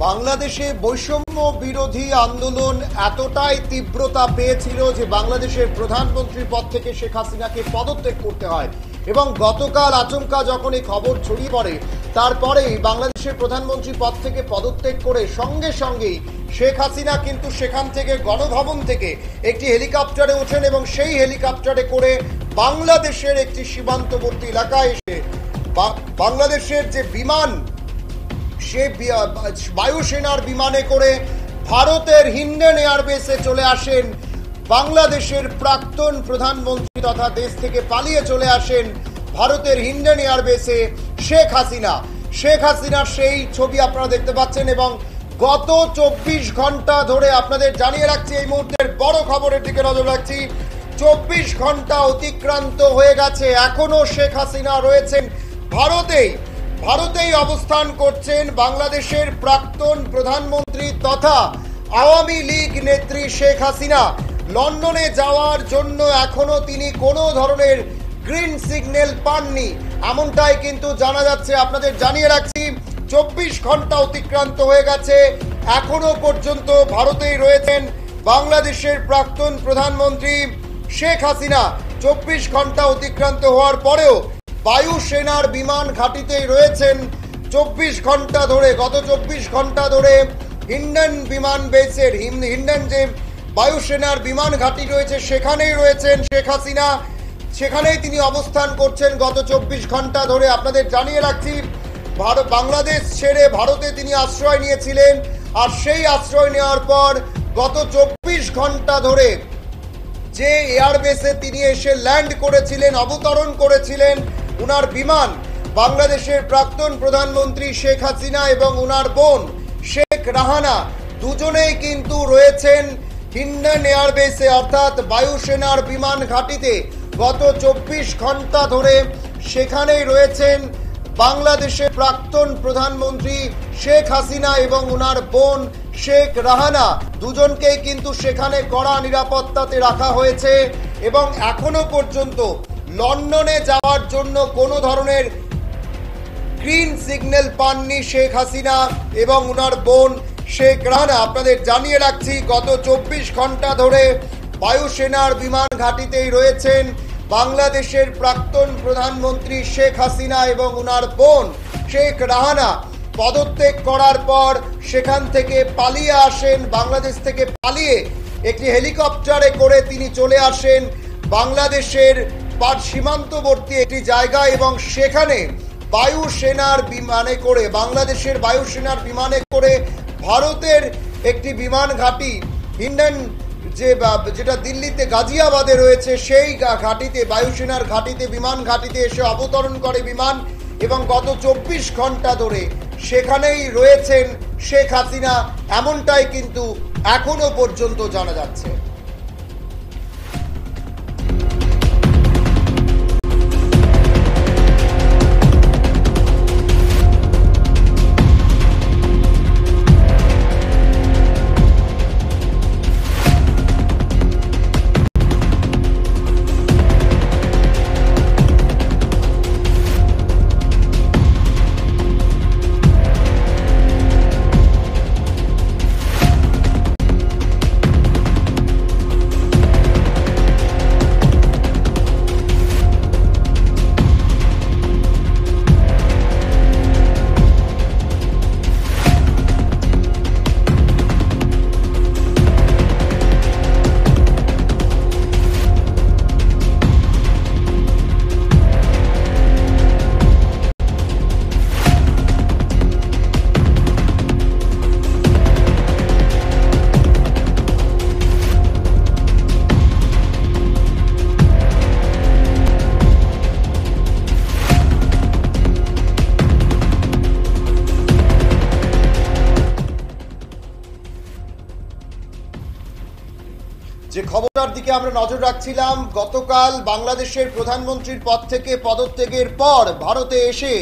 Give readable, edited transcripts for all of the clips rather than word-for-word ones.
বাংলাদেশে বৈষম্য বিরোধী আন্দোলন এতটাই তীব্রতা পেয়েছিল যে বাংলাদেশের প্রধানমন্ত্রীর পদ থেকে শেখ হাসিনাকে পদত্যাগ করতে হয় এবং গতকাল আচমকা যখন এই খবর ছড়িয়ে পড়ে তারপরেই বাংলাদেশের প্রধানমন্ত্রী পদ থেকে পদত্যাগ করে সঙ্গে সঙ্গেই শেখ হাসিনা কিন্তু সেখান থেকে গণভবন থেকে একটি হেলিকপ্টারে ওঠেন এবং সেই হেলিকপ্টারে করে বাংলাদেশের একটি সীমান্তবর্তী এলাকায় এসে বাংলাদেশের যে বিমান সে বায়ুসেনার বিমানে করে ভারতের হিন্ডেন এয়ারবেসে চলে আসেন বাংলাদেশের প্রাক্তন প্রধানমন্ত্রী তথা দেশ থেকে পালিয়ে চলে আসেন ভারতের হিন্ডেন এয়ারবেসে শেখ হাসিনার সেই ছবি আপনারা দেখতে পাচ্ছেন। এবং গত 24 ঘন্টা ধরে আপনাদের জানিয়ে রাখছি, এই মুহূর্তের বড় খবরের দিকে নজর রাখছি। 24 ঘন্টা অতিক্রান্ত হয়ে গেছে, এখনো শেখ হাসিনা রয়েছেন ভারতেই অবস্থান করছেন বাংলাদেশের প্রাক্তন প্রধানমন্ত্রী তথা আওয়ামী লীগ নেত্রী শেখ হাসিনা। লন্ডনে যাওয়ার জন্য এখনো তিনি কোনো ধরনের গ্রিন সিগন্যাল পাননি, এমনটাই কিন্তু জানা যাচ্ছে। আপনাদের জানিয়ে রাখছি 24 ঘন্টা অতিক্রান্ত হয়ে গেছে, এখনো পর্যন্ত ভারতেই রয়েছেন বাংলাদেশের প্রাক্তন প্রধানমন্ত্রী শেখ হাসিনা। 24 ঘন্টা অতিক্রান্ত হওয়ার পরেও বায়ুসেনার বিমান ঘাঁটিতেই রয়েছেন 24 ঘন্টা ধরে। গত 24 ঘন্টা ধরে হিন্ডেন বিমান বেসের হিন্ডেন যে বায়ুসেনার বিমান ঘাঁটি রয়েছে সেখানেই রয়েছেন শেখ হাসিনা, সেখানেই তিনি অবস্থান করছেন গত 24 ঘন্টা ধরে। আপনাদের জানিয়ে রাখছি, বাংলাদেশ ছেড়ে ভারতে তিনি আশ্রয় নিয়েছিলেন, আর সেই আশ্রয় নেওয়ার পর গত 24 ঘন্টা ধরে যে এয়ারবেসে তিনি এসে ল্যান্ড করেছিলেন, অবতরণ করেছিলেন উনার বিমান, বাংলাদেশের প্রাক্তন প্রধানমন্ত্রী শেখ হাসিনা এবং উনার বোন শেখ রাহানা দুজনেই কিন্তু রয়েছেন হিন্ডেন এয়ারবেসে অর্থাৎ বায়ুসেনার বিমান ঘাঁটিতে। গত 24 ঘন্টা ধরে সেখানেই রয়েছেন বাংলাদেশের প্রাক্তন প্রধানমন্ত্রী শেখ হাসিনা এবং উনার বোন শেখ রাহানা, দুজনকেই কিন্তু সেখানে কড়া নিরাপত্তাতে রাখা হয়েছে এবং এখনো পর্যন্ত লন্ডনে যাওয়ার জন্য কোনো ধরনের গ্রিন সিগন্যাল পাননি শেখ হাসিনা এবং উনার বোন শেখ রাহানা। আপনাদের জানিয়ে রাখছি, গত 24 ঘন্টা ধরে বায়ুসেনার বিমান ঘাঁটিতেই রয়েছেন বাংলাদেশের প্রাক্তন প্রধানমন্ত্রী শেখ হাসিনা এবং উনার বোন শেখ রাহানা। পদত্যাগ করার পর সেখান থেকে পালিয়ে আসেন, বাংলাদেশ থেকে পালিয়ে একটি হেলিকপ্টারে করে তিনি চলে আসেন বাংলাদেশের সীমান্তবর্তী একটি জায়গায় এবং সেখানে বায়ুসেনার বিমানে করে বাংলাদেশের বায়ুসেনার বিমানে করে ভারতের একটি বিমান ঘাঁটি হিন্ডেন যেটা দিল্লিতে গাজিয়াবাদে রয়েছে সেই ঘাঁটিতে বায়ুসেনার ঘাঁটিতে বিমান ঘাঁটিতে এসে অবতরণ করে বিমান এবং গত 24 ঘন্টা ধরে সেখানেই রয়েছেন শেখ হাসিনা, এমনটাই কিন্তু এখনো পর্যন্ত জানা যাচ্ছে। যে খবরটার দিকে আমরা নজর রাখছিলাম, গতকাল বাংলাদেশের প্রধানমন্ত্রীর পদ থেকে পদত্যাগের পর ভারতে এসে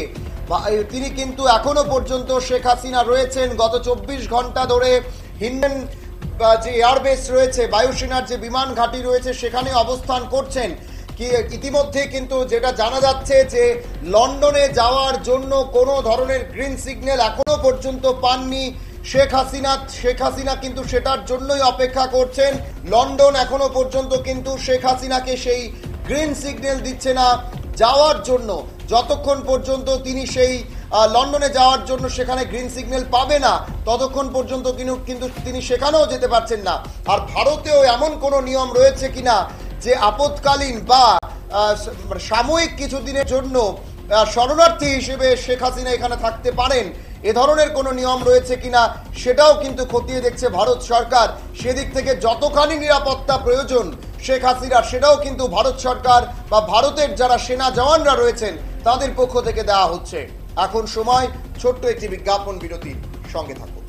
তিনি কিন্তু এখনো পর্যন্ত শেখ হাসিনা রয়েছেন গত 24 ঘন্টা ধরে হিন্ডেন যে এয়ারবেস রয়েছে বায়ুসেনার যে বিমান ঘাঁটি রয়েছে সেখানে অবস্থান করছেন। কি ইতিমধ্যে কিন্তু যেটা জানা যাচ্ছে যে লন্ডনে যাওয়ার জন্য কোনো ধরনের গ্রিন সিগন্যাল এখনো পর্যন্ত পাননি শেখ হাসিনা কিন্তু সেটার জন্যই অপেক্ষা করছেন। লন্ডন এখনো পর্যন্ত কিন্তু শেখ হাসিনাকে সেই গ্রিন সিগন্যাল দিচ্ছে না যাওয়ার জন্য। যতক্ষণ পর্যন্ত তিনি সেই লন্ডনে যাওয়ার জন্য সেখানে গ্রিন সিগন্যাল পাবে না, ততক্ষণ পর্যন্ত কিন্তু তিনি সেখানেও যেতে পারছেন না। আর ভারতেও এমন কোনো নিয়ম রয়েছে কিনা যে আপৎকালীন বা সাময়িক কিছুদিনের জন্য শরণার্থী হিসেবে শেখ হাসিনা এখানে থাকতে পারেন, এ ধরনের কোনো নিয়ম রয়েছে কিনা সেটাও কিন্তু খতিয়ে দেখছে ভারত সরকার। সেদিক থেকে যতখানি নিরাপত্তা প্রয়োজন শেখ হাসিনার, সেটাও কিন্তু ভারত সরকার বা ভারতের যারা সেনা জওয়ানরা রয়েছেন তাদের পক্ষ থেকে দেওয়া হচ্ছে। এখন সময় ছোট্ট একটি বিজ্ঞাপন বিরতির, সঙ্গে থাকুন।